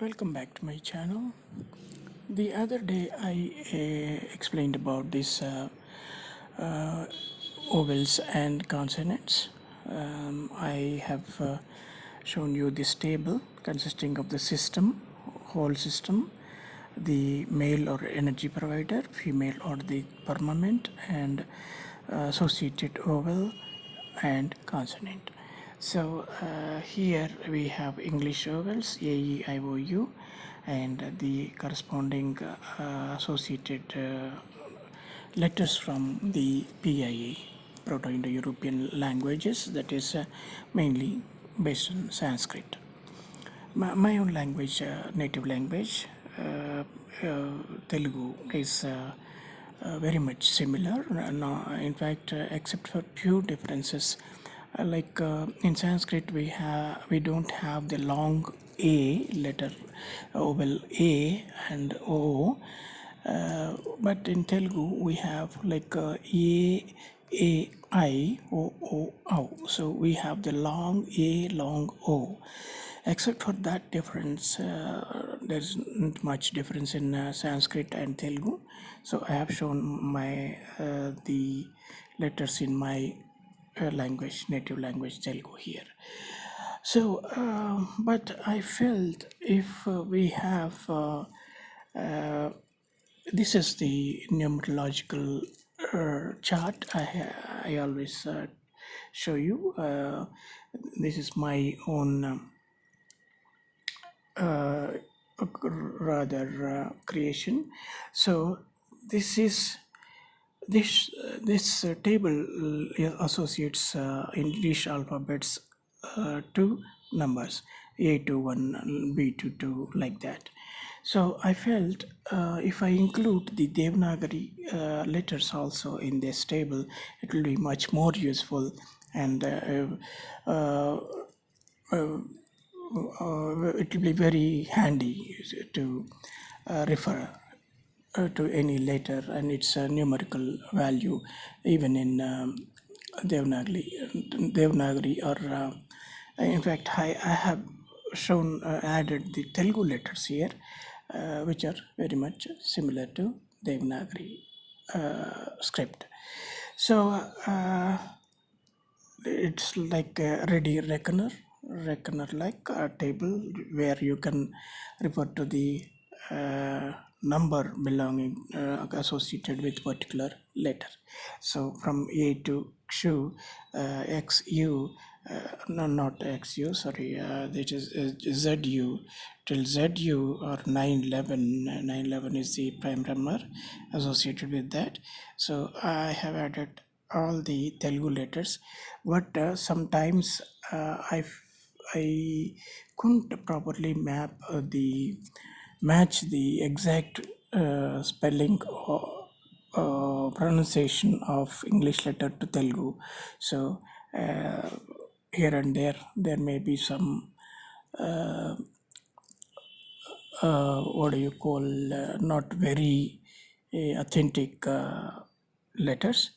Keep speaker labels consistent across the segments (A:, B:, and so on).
A: Welcome back to my channel. The other day I explained about this vowels and consonants. I have shown you this table consisting of the system, whole system, the male or energy provider, female or the firmament, and associated vowel and consonant. So here we have English vowels A, E, I, O, U, and the corresponding associated letters from the PIE, Proto-Indo-European languages, that is mainly based on Sanskrit. My own language, native language, Telugu, is very much similar. No, in fact, except for few differences, in Sanskrit, we don't have the long A letter, vowel A and O, but in Telugu we have like A, I, O, O. So we have the long A, long O. Except for that difference, there's not much difference in Sanskrit and Telugu. So I have shown my the letters in my language, native language Telugu here. So, but I felt if we have this is the numerological chart I always show you. This is my own creation. So this is this table associates English alphabets to numbers A to 1, B to 2, like that. So I felt if I include the Devanagari letters also in this table, it will be much more useful, and it will be very handy to refer to any letter and its numerical value, even in Devanagari or in fact I have shown added the Telugu letters here, which are very much similar to Devanagari script. So it's like a ready reckoner like a table where you can refer to the number belonging associated with particular letter. So from A to Q, XU, no, not XU, sorry, that is ZU till ZU or 911. 911 is the prime number associated with that. So I have added all the Telugu letters, but sometimes I couldn't properly match the exact spelling or pronunciation of English letter to Telugu. So here and there may be some what do you call not very authentic letters,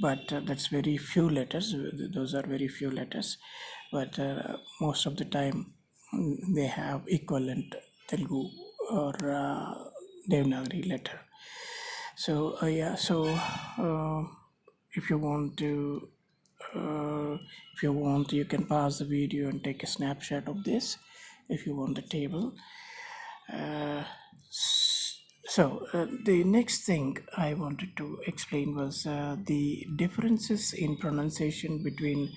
A: but that's very few letters. Those are very few letters, but most of the time they have equivalent Telugu or Devanagari letter. So if you want to you can pause the video and take a snapshot of this if you want the table. The next thing I wanted to explain was the differences in pronunciation between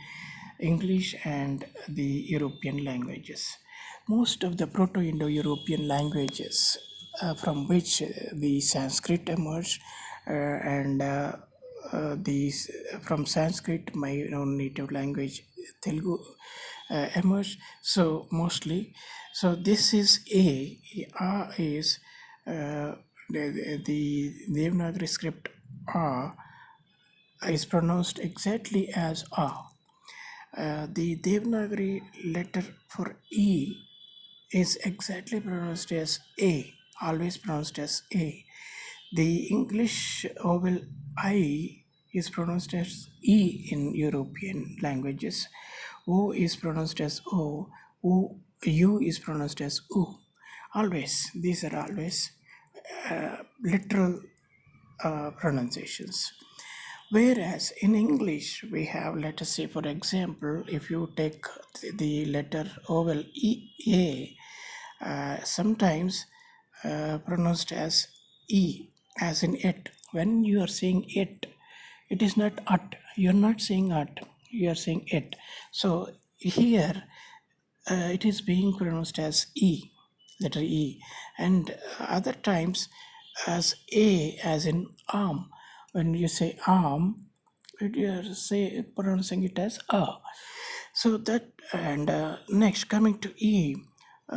A: English and the European languages. Most of the Proto-Indo-European languages from which the Sanskrit emerged, and these from Sanskrit, my own native language, Telugu, emerged. So mostly, so this is A is the Devanagari script A is pronounced exactly as A. The Devanagari letter for E is exactly pronounced as A, always pronounced as A. The English vowel I is pronounced as E in European languages. O is pronounced as O. U is pronounced as U. Always, these are always literal pronunciations. Whereas in English, we have, let us say, for example, if you take the letter vowel A, sometimes pronounced as E, as in it. When you are saying it, it is not at. You are not saying at. You are saying it. So here, it is being pronounced as E, letter E, and other times as A, as in arm. When you say arm, you are pronouncing it as A. So that, and next coming to E,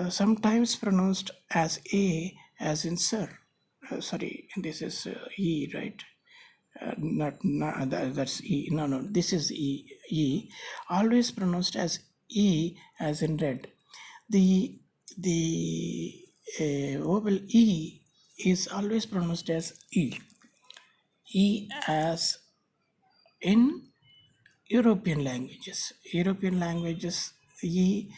A: sometimes pronounced as A, as in sir. Sorry, this is E, right? Not that's E. No, this is E. E, always pronounced as E, as in red. The vowel E is always pronounced as E. E, as in European languages. European languages, E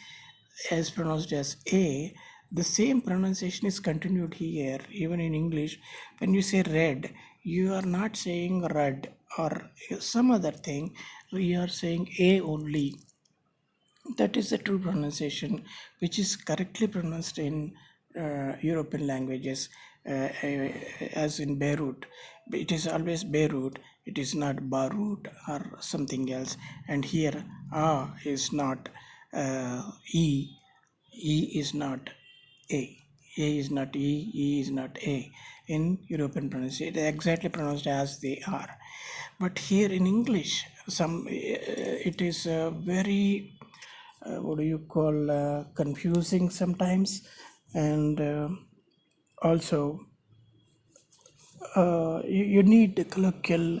A: is pronounced as A. The same pronunciation is continued here, even in English. When you say red, you are not saying red or some other thing. We are saying A only. That is the true pronunciation, which is correctly pronounced in European languages, as in Beirut. It is always Beirut, it is not Barut or something else. And here, A is not E, E is not A. A is not E, E is not A. In European pronunciation, it is exactly pronounced as they are. But here in English, it is very what do you call confusing sometimes, and also you need the colloquial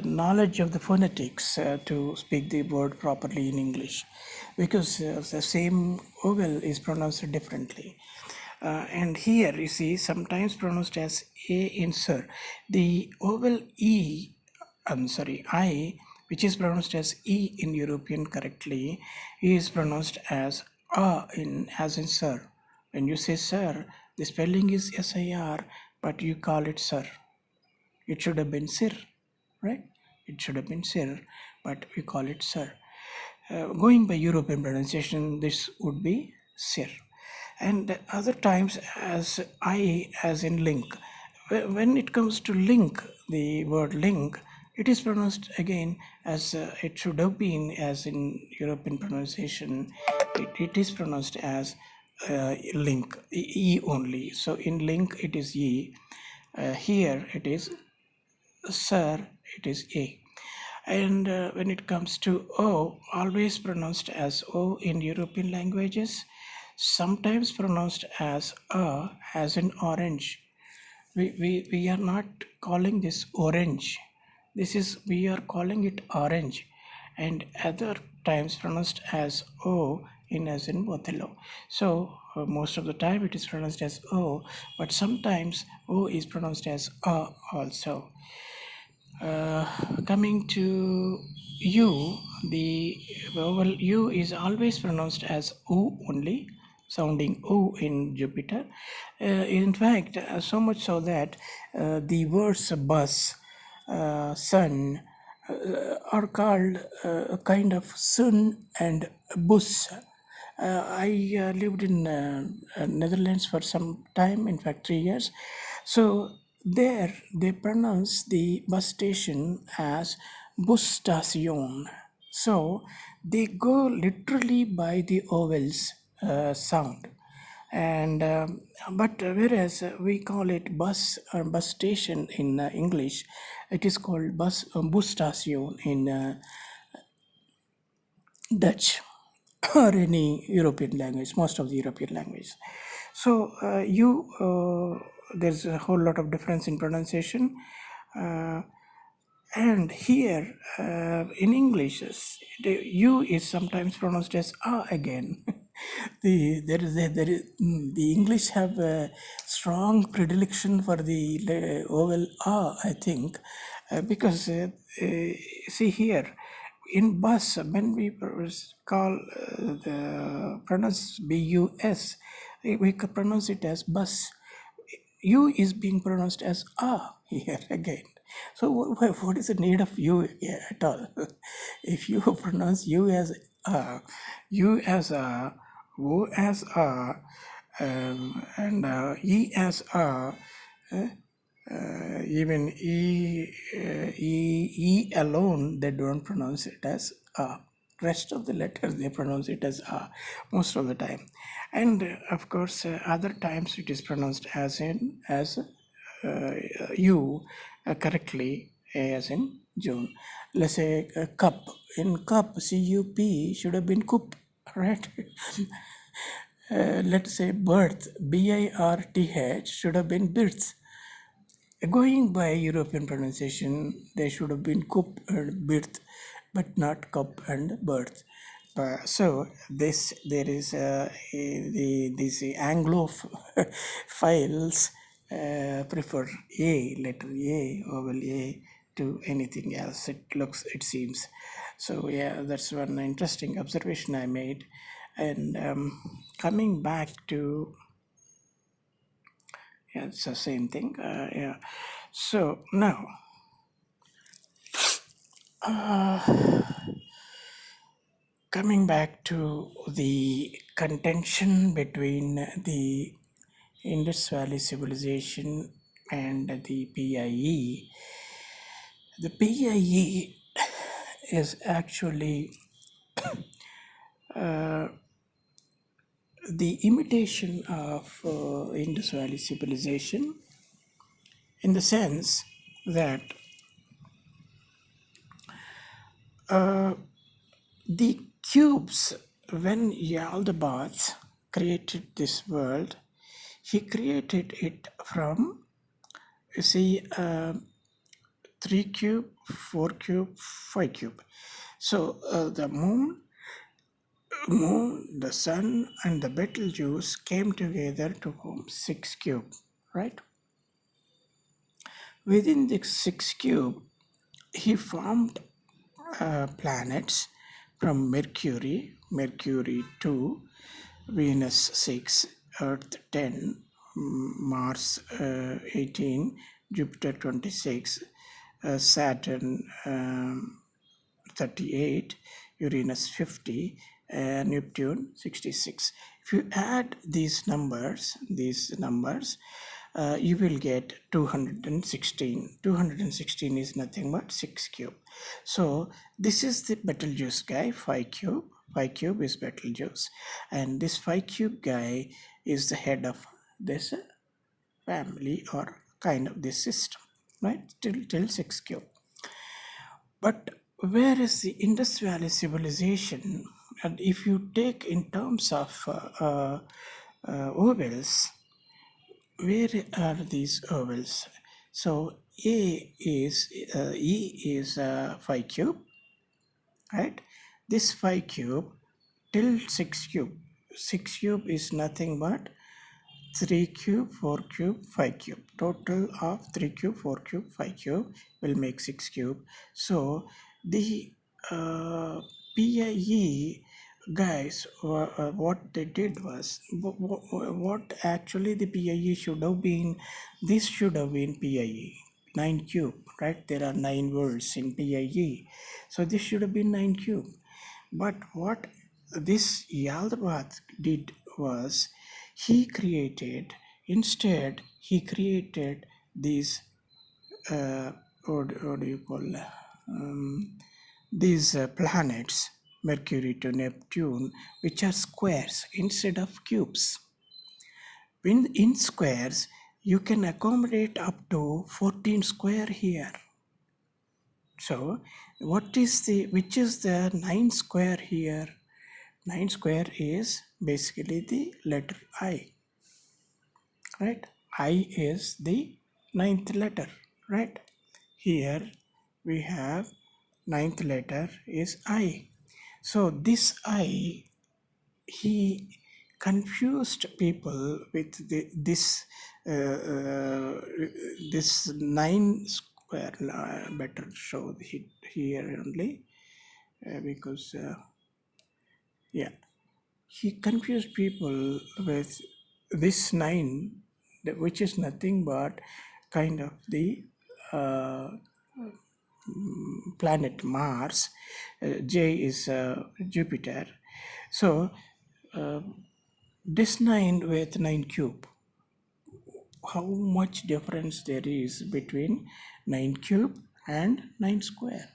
A: knowledge of the phonetics to speak the word properly in English, because the same vowel is pronounced differently. And here you see sometimes pronounced as A in sir. The vowel E, I'm sorry, I, which is pronounced as E in European correctly, is pronounced as A in, as in sir. When you say sir, the spelling is SIR, but you call it sir. It should have been sir, right? It should have been sir, but we call it sir. Going by European pronunciation, this would be sir. And other times as I, as in link. When it comes to link, the word link, it is pronounced again as it should have been, as in European pronunciation. It is pronounced as link, E only. So in link, it is E. Here it is sir, it is A. And when it comes to O, always pronounced as O in European languages, sometimes pronounced as A, as in orange. We are not calling this orange. We are calling it orange. And other times pronounced as O, in as in Othello. So most of the time it is pronounced as O, but sometimes O is pronounced as A also. Coming to U, the vowel U is always pronounced as U only, sounding U in Jupiter. In fact, so much so that the words bus, sun, are called a kind of sun and bus. I lived in Netherlands for some time, in fact 3 years. So there they pronounce the bus station as busstation. So they go literally by the vowels sound. And but whereas we call it bus or bus station in English, it is called busstation in Dutch or any European language, most of the European language. So there's a whole lot of difference in pronunciation. Uh, and here in English, the U is sometimes pronounced as A again. The English have a strong predilection for the vowel A, I think, because see here, in bus, when we call the pronounce bus, We could pronounce it as bus. U is being pronounced as ah here again. So what is the need of U at all? If you pronounce U as U as O as and E as even E alone, they don't pronounce it as A. Rest of the letters, they pronounce it as A most of the time. And of course, other times it is pronounced as U correctly, as in June. Let's say cup. In cup, C-U-P should have been cup, right? Let's say birth, B-I-R-T-H should have been birth. Going by European pronunciation, they should have been cup and birth, but not cup and birth. So this there is these Anglo files prefer A, letter A, vowel A to anything else. It seems. So yeah, that's one interesting observation I made. And coming back to, yeah, it's the same thing. Yeah. So now, coming back to the contention between the Indus Valley civilization and the PIE, the PIE is actually the imitation of Indus Valley civilization, in the sense that the cubes, when Yaldabaoth created this world, he created it from, you see, 3 cube, 4 cube, 5 cube. So the moon, the sun, and the Betelgeuse came together to form 6 cube, right? Within the 6 cube, he formed planets from Mercury 2, Venus 6, Earth 10, Mars 18, Jupiter 26, Saturn 38, Uranus 50, Neptune 66. If you add these numbers, you will get 216. 216 is nothing but 6 cube. So this is the Betelgeuse guy, 5 cube. 5 cube is Betelgeuse. And this 5 cube guy is the head of this family, or kind of this system, right? Till 6 cube. But where is the Indus Valley civilization? And if you take in terms of ovals, where are these ovals? So E is 5 cube, right? This 5 cube till 6 cube. 6 cube is nothing but 3 cube, 4 cube, 5 cube. Total of 3 cube, 4 cube, 5 cube will make 6 cube. So the PIE guys, what they did was, what actually the PIE should have been, this should have been PIE. 9 cube, right? There are 9 words in PIE. So this should have been 9 cube. But what this Yaldabaoth did was, he created these, what do you call, these planets, Mercury to Neptune, which are squares instead of cubes. In squares, you can accommodate up to 14 square here. So which is the 9 square here? 9 square is basically the letter I, right? I is the 9th letter, right? Here we have 9th letter is I. So this I, he confused people with this 9 square. Better show here only, because yeah, he confused people with this 9, which is nothing but kind of the uh, planet Mars. J is Jupiter. So uh, this 9 with 9 cube, how much difference there is between 9 cube and 9 square.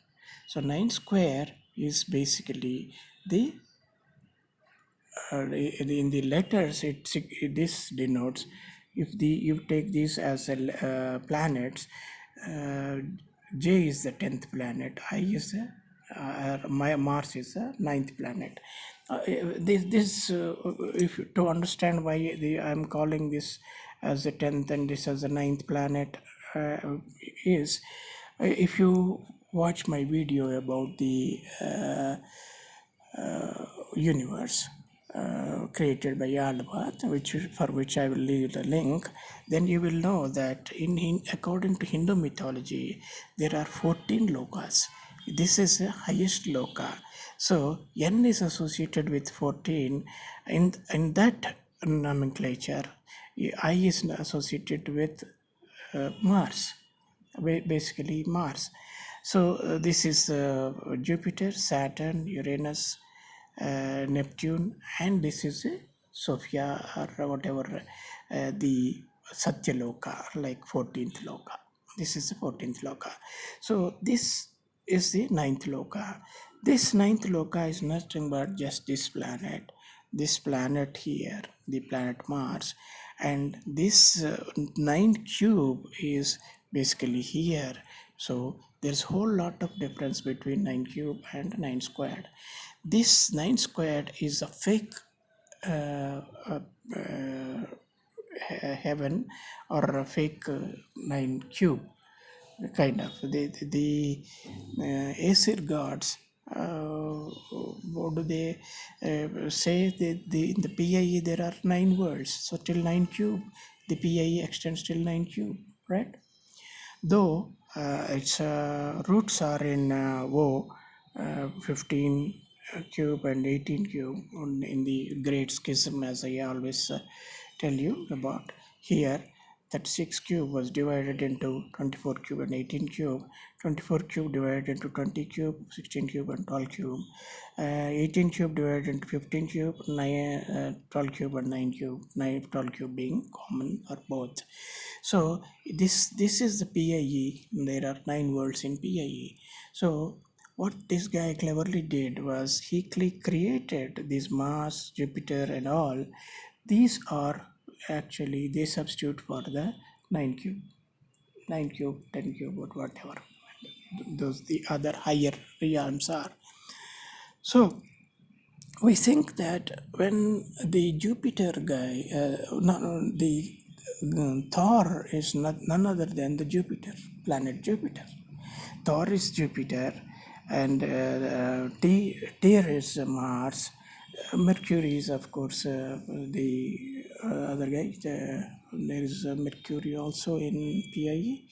A: So 9 square is basically the in the letters this denotes, if the you take this as a planets, uh, J is the 10th planet, I is the my Mars is the ninth planet. If to understand why I'm calling this as the 10th and this as the ninth planet, is if you watch my video about the universe created by Yalvat, for which I will leave the link, then you will know that according to Hindu mythology, there are 14 lokas. This is the highest loka. So N is associated with 14. In that nomenclature, I is associated with Mars, basically Mars. So this is Jupiter, Saturn, Uranus, Neptune, and this is Sophia or whatever the Satyaloka, like 14th loka. This is the 14th loka. So this is the ninth loka. This ninth loka is nothing but just this planet here, the planet Mars, and this 9 cube is basically here. So there's whole lot of difference between 9 cube and 9 squared. This 9 squared is a fake uh, uh, uh, heaven or a fake 9 cube, kind of the Aesir gods. What do they say? In the PIE there are 9 worlds, so till 9 cube, the PIE extends till 9 cube, right? Though its roots are in O, 15 cube and 18 cube in the Great Schism, as I always tell you about here. 36 cube was divided into 24 cube and 18 cube. 24 cube divided into 20 cube, 16 cube and 12 cube. 18 cube divided into 15 cube, 12 cube and 9 cube. 12 cube being common for both. So this is the PIE. There are 9 worlds in PIE. So what this guy cleverly did was he created this Mars, Jupiter, and all. These are actually they substitute for the 9 cube, 9 cube, 10 cube, or whatever. Those the other higher realms are. So we think that when the Jupiter guy, the Thor is none other than the Jupiter, planet Jupiter. Thor is Jupiter, and Tyr is Mars. Mercury is, of course, the other guy. There is Mercury also in PIE.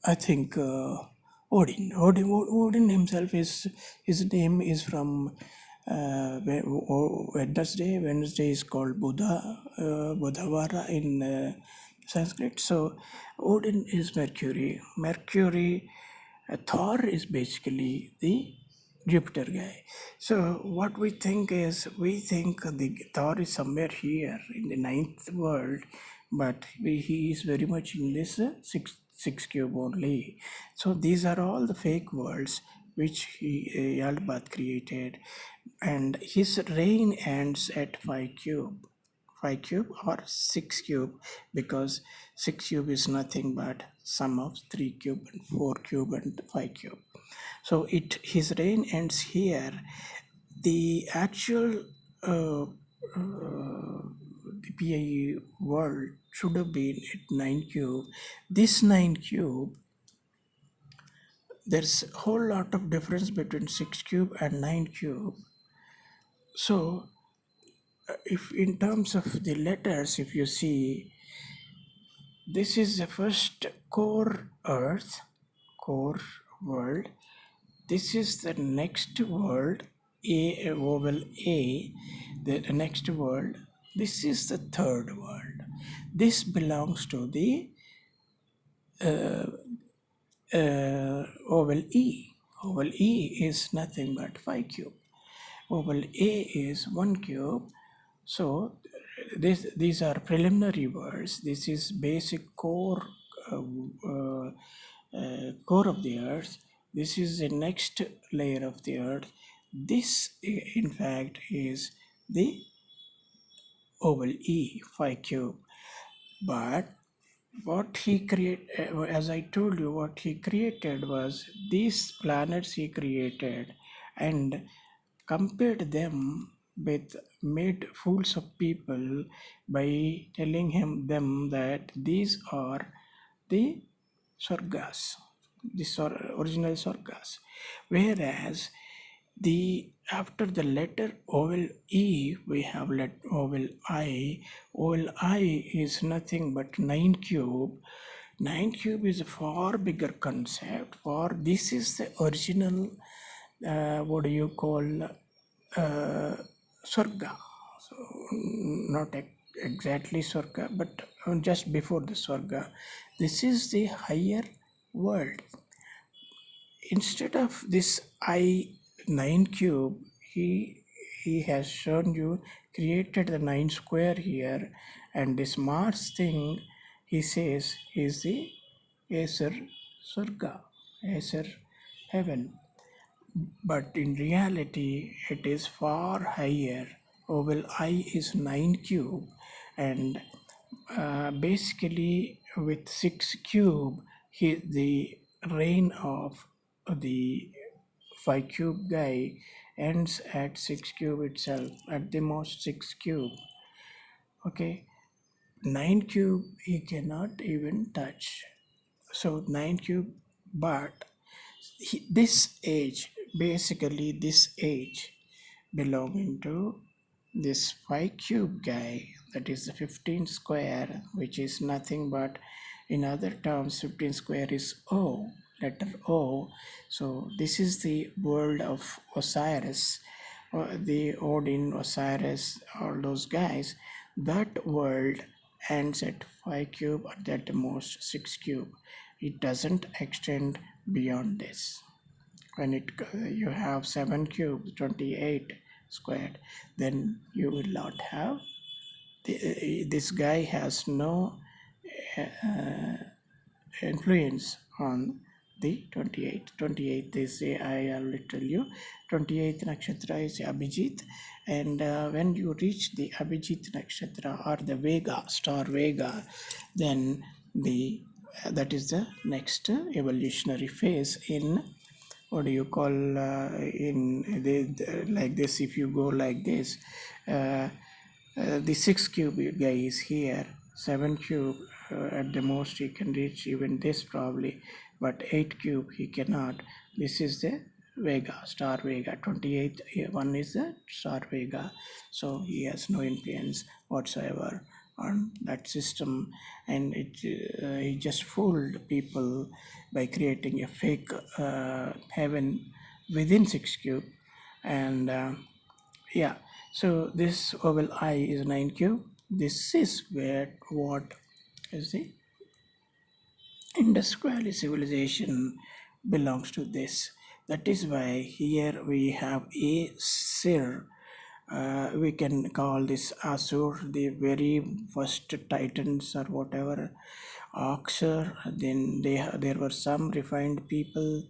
A: I think Odin himself is his name is from Wednesday. Wednesday is called Buddha, Budhavara in Sanskrit. So Odin is Mercury. Thor is basically the Jupiter guy. So what we think is, we think the Thor is somewhere here in the ninth world, but he is very much in this six cube only. So these are all the fake worlds which Yaldabaoth created, and his reign ends at 5 cube. 5 cube or 6 cube, because 6 cube is nothing but sum of 3 cube and 4 cube and 5 cube. So his reign ends here. The actual the PIE world should have been at 9 cube. This 9 cube, there's a whole lot of difference between 6 cube and 9 cube. So if in terms of the letters, if you see, this is the first core earth, core world. This is the next world, vowel A, the next world, This is the third world. This belongs to the oval E. Oval E is nothing but 5 cube. Oval A is 1 cube. So these are preliminary words. This is basic core of the earth. This is the next layer of the earth. This, in fact, is the oval E, 5 cube. But what he created, as I told you, what he created was these planets he created and compared them with, made fools of people by telling them that these are the Swargas, original Swargas. Whereas the after the letter oval E, we have oval I. Oval I is nothing but 9 cube. 9 cube is a far bigger concept. For this is the original, what do you call, Swarga. So not exactly Swarga, but just before the Swarga. This is the higher world. Instead of this I9 cube, he has shown you, created the 9 square here, and this Mars thing, he says, is the Acer Surga, Acer heaven. But in reality, it is far higher. Oval I is 9 cube, and basically with 6 cube, the reign of the 5 cube guy ends at 6 cube itself, at the most 6 cube. Okay, 9 cube he cannot even touch. So 9 cube, but this age, basically this age belonging to this 5 cube guy, that is the 15 square, which is nothing but, in other terms, 15 square is O, letter O. So this is the world of Osiris, the Odin, Osiris, all those guys. That world ends at 5 cube, or at the most 6 cube. It doesn't extend beyond this. When you have 7 cubes, 28 squared, then you will not have, this guy has no influence on the 28. 28 is, I will tell you, 28th nakshatra is Abhijit, and when you reach the Abhijit nakshatra or the Vega, star Vega, then that is the next evolutionary phase in, what do you call, like this, if you go like this, the 6 cube guy is here, 7 cube, at the most he can reach even this probably, but 8 cube he cannot. This is the Vega, star Vega. 28th one is the star Vega, so he has no influence whatsoever on that system, and he just fooled people by creating a fake heaven within 6 cube. And yeah, so this oval I is 9 cube. This is where what is the Indus Valley civilization belongs to this. That is why here we have a Sir. We can call this Asur, the very first titans or whatever, Oxer. Then there were some refined people,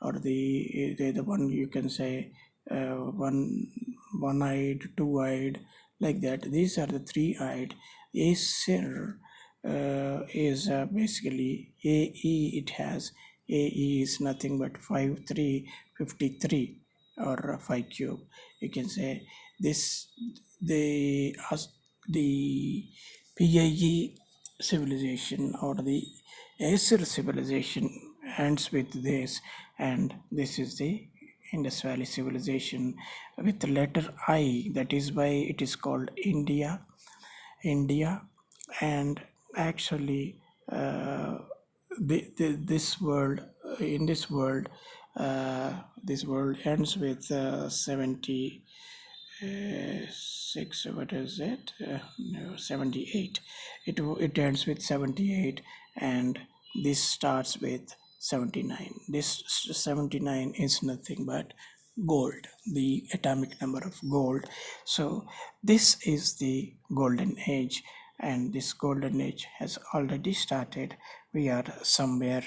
A: or the one you can say, one-eyed, two-eyed, like that. These are the three-eyed. Acer is basically AE. It has AE is nothing but 53, or 5 cube. You can say this, the PIE civilization or the Acer civilization ends with this, and this is the Indus Valley civilization with the letter I. That is why it is called India. And actually, this world, in this world, this world ends with 70 6, what is it? No, 78. It ends with 78, and this starts with 79. This 79 is nothing but gold, the atomic number of gold. So this is the golden age, and this golden age has already started. We are somewhere